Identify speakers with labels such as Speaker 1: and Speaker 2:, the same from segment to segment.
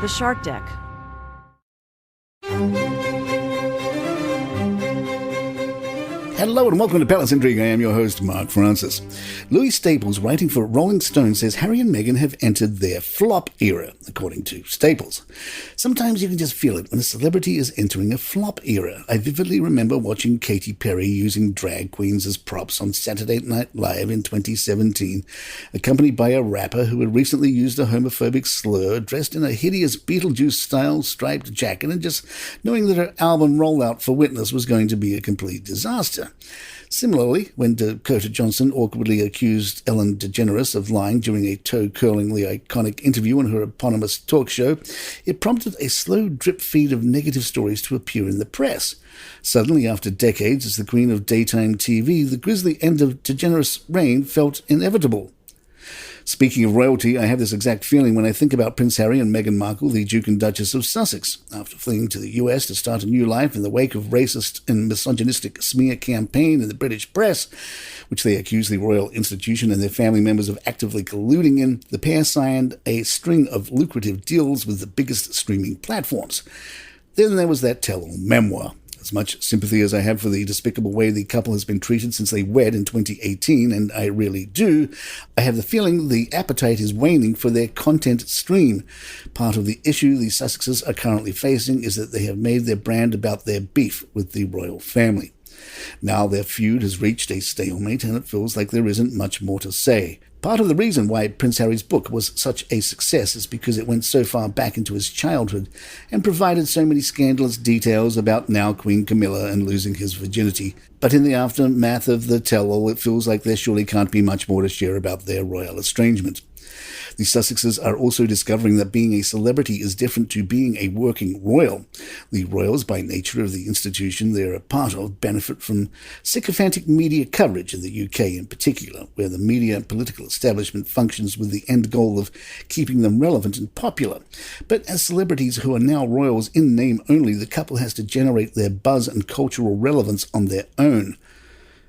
Speaker 1: The Shark Deck.
Speaker 2: Hello and welcome to Palace Intrigue. I am your host, Mark Francis. Louis Staples, writing for Rolling Stone, says Harry and Meghan have entered their flop era, according to Staples. Sometimes you can just feel it when a celebrity is entering a flop era. I vividly remember watching Katy Perry using drag queens as props on Saturday Night Live in 2017, accompanied by a rapper who had recently used a homophobic slur, dressed in a hideous Beetlejuice-style striped jacket, and just knowing that her album rollout for Witness was going to be a complete disaster. Similarly, when Dakota Johnson awkwardly accused Ellen DeGeneres of lying during a toe-curlingly iconic interview on her eponymous talk show, it prompted a slow drip feed of negative stories to appear in the press. Suddenly, after decades as the queen of daytime TV, the grisly end of DeGeneres' reign felt inevitable. Speaking of royalty, I have this exact feeling when I think about Prince Harry and Meghan Markle, the Duke and Duchess of Sussex. After fleeing to the US to start a new life in the wake of racist and misogynistic smear campaign in the British press, which they accuse the royal institution and their family members of actively colluding in, the pair signed a string of lucrative deals with the biggest streaming platforms. Then there was that tell-all memoir. As much sympathy as I have for the despicable way the couple has been treated since they wed in 2018, and I really do, I have the feeling the appetite is waning for their content stream. Part of the issue the Sussexes are currently facing is that they have made their brand about their beef with the royal family. Now their feud has reached a stalemate, and it feels like there isn't much more to say. Part of the reason why Prince Harry's book was such a success is because it went so far back into his childhood and provided so many scandalous details about now Queen Camilla and losing his virginity. But in the aftermath of the tell-all, it feels like there surely can't be much more to share about their royal estrangement. The Sussexes are also discovering that being a celebrity is different to being a working royal. The royals, by nature of the institution they're a part of, benefit from sycophantic media coverage in the UK in particular, where the media and political establishment functions with the end goal of keeping them relevant and popular. But as celebrities who are now royals in name only, the couple has to generate their buzz and cultural relevance on their own.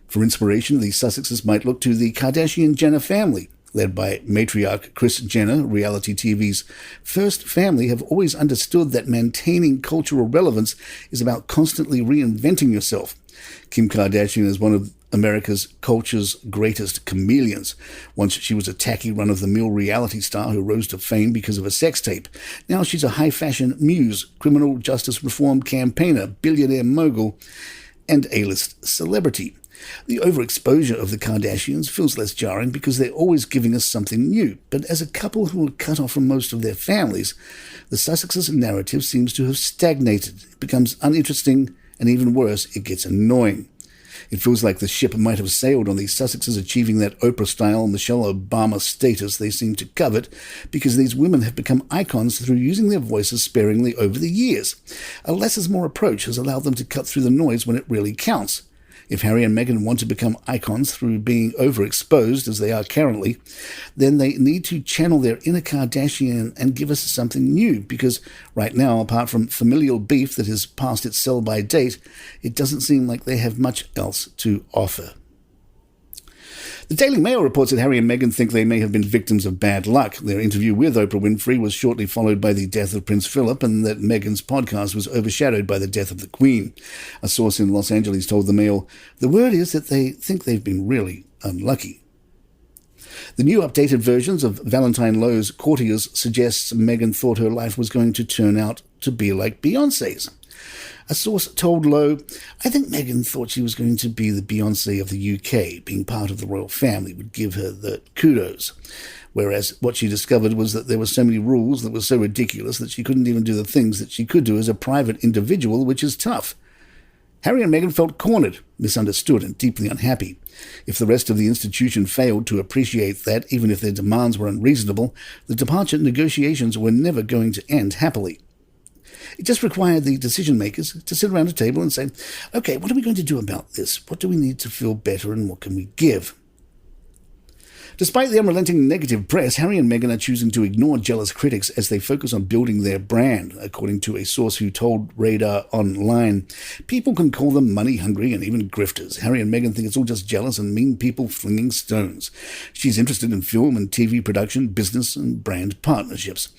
Speaker 2: For inspiration, the Sussexes might look to the Kardashian-Jenner family. Led by matriarch Kris Jenner, reality TV's first family have always understood that maintaining cultural relevance is about constantly reinventing yourself. Kim Kardashian is one of America's culture's greatest chameleons. Once she was a tacky run-of-the-mill reality star who rose to fame because of a sex tape. Now she's a high-fashion muse, criminal justice reform campaigner, billionaire mogul, and A-list celebrity. The overexposure of the Kardashians feels less jarring because they're always giving us something new. But as a couple who are cut off from most of their families, the Sussexes' narrative seems to have stagnated. It becomes uninteresting, and even worse, it gets annoying. It feels like the ship might have sailed on the Sussexes achieving that Oprah-style Michelle Obama status they seem to covet because these women have become icons through using their voices sparingly over the years. A less-is-more approach has allowed them to cut through the noise when it really counts. If Harry and Meghan want to become icons through being overexposed, as they are currently, then they need to channel their inner Kardashian and give us something new, because right now, apart from familial beef that has passed its sell-by date, it doesn't seem like they have much else to offer. The Daily Mail reports that Harry and Meghan think they may have been victims of bad luck. Their interview with Oprah Winfrey was shortly followed by the death of Prince Philip, and that Meghan's podcast was overshadowed by the death of the Queen. A source in Los Angeles told the Mail, "The word is that they think they've been really unlucky." The new updated versions of Valentine Lowe's Courtiers suggests Meghan thought her life was going to turn out to be like Beyoncé's. A source told Lowe, "I think Meghan thought she was going to be the Beyoncé of the UK. Being part of the royal family would give her the kudos. Whereas what she discovered was that there were so many rules that were so ridiculous that she couldn't even do the things that she could do as a private individual, which is tough." Harry and Meghan felt cornered, misunderstood, and deeply unhappy. If the rest of the institution failed to appreciate that, even if their demands were unreasonable, the departure negotiations were never going to end happily. It just required the decision-makers to sit around a table and say, "Okay, what are we going to do about this? What do we need to feel better and what can we give?" Despite the unrelenting negative press, Harry and Meghan are choosing to ignore jealous critics as they focus on building their brand, according to a source who told Radar Online. People can call them money-hungry and even grifters. Harry and Meghan think it's all just jealous and mean people flinging stones. She's interested in film and TV production, business and brand partnerships.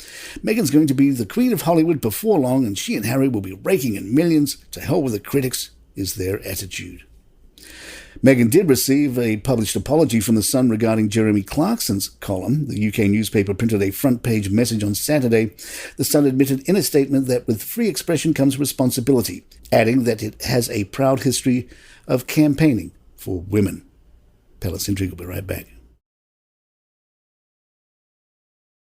Speaker 2: Meghan's going to be the queen of Hollywood before long, and she and Harry will be raking in millions. To hell with the critics is their attitude. Meghan did receive a published apology from The Sun regarding Jeremy Clarkson's column. The UK newspaper printed a front-page message on Saturday. The Sun admitted in a statement that with free expression comes responsibility, adding that it has a proud history of campaigning for women. Palace Intrigue will be right back.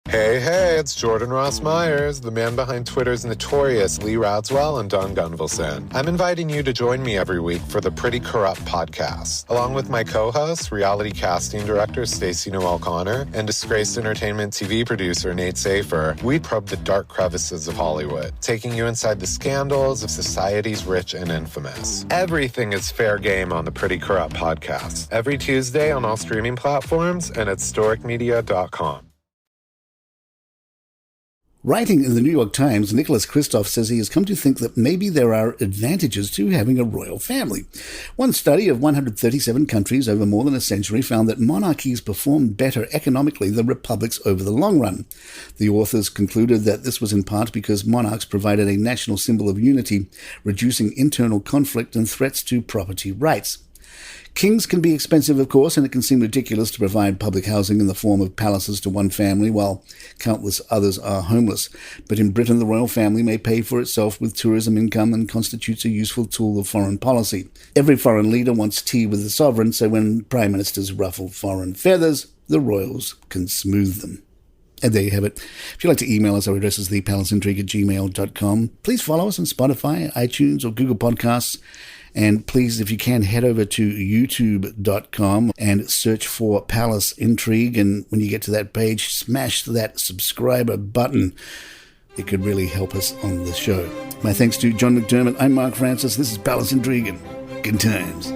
Speaker 1: Hey, it's Jordan Ross Myers, the man behind Twitter's notorious Lee Radswell and Don Gunvalson. I'm inviting you to join me every week for the Pretty Corrupt podcast. Along with my co-host, reality casting director Stacey Noel Connor, and disgraced entertainment TV producer Nate Safer, we probe the dark crevices of Hollywood, taking you inside the scandals of society's rich and infamous. Everything is fair game on the Pretty Corrupt podcast. Every Tuesday on all streaming platforms and at storicmedia.com.
Speaker 2: Writing in the New York Times, Nicholas Kristof says he has come to think that maybe there are advantages to having a royal family. One study of 137 countries over more than a century found that monarchies performed better economically than republics over the long run. The authors concluded that this was in part because monarchs provided a national symbol of unity, reducing internal conflict and threats to property rights. Kings can be expensive, of course, and it can seem ridiculous to provide public housing in the form of palaces to one family while countless others are homeless. But in Britain, the royal family may pay for itself with tourism income and constitutes a useful tool of foreign policy. Every foreign leader wants tea with the sovereign, so when prime ministers ruffle foreign feathers, the royals can smooth them. And there you have it. If you'd like to email us, our address is thepalaceintrigue@gmail.com. Please follow us on Spotify, iTunes, or Google Podcasts. And please, if you can, head over to youtube.com and search for Palace Intrigue. And when you get to that page, smash that subscriber button. It could really help us on the show. My thanks to John McDermott. I'm Mark Francis. This is Palace Intrigue, and good times.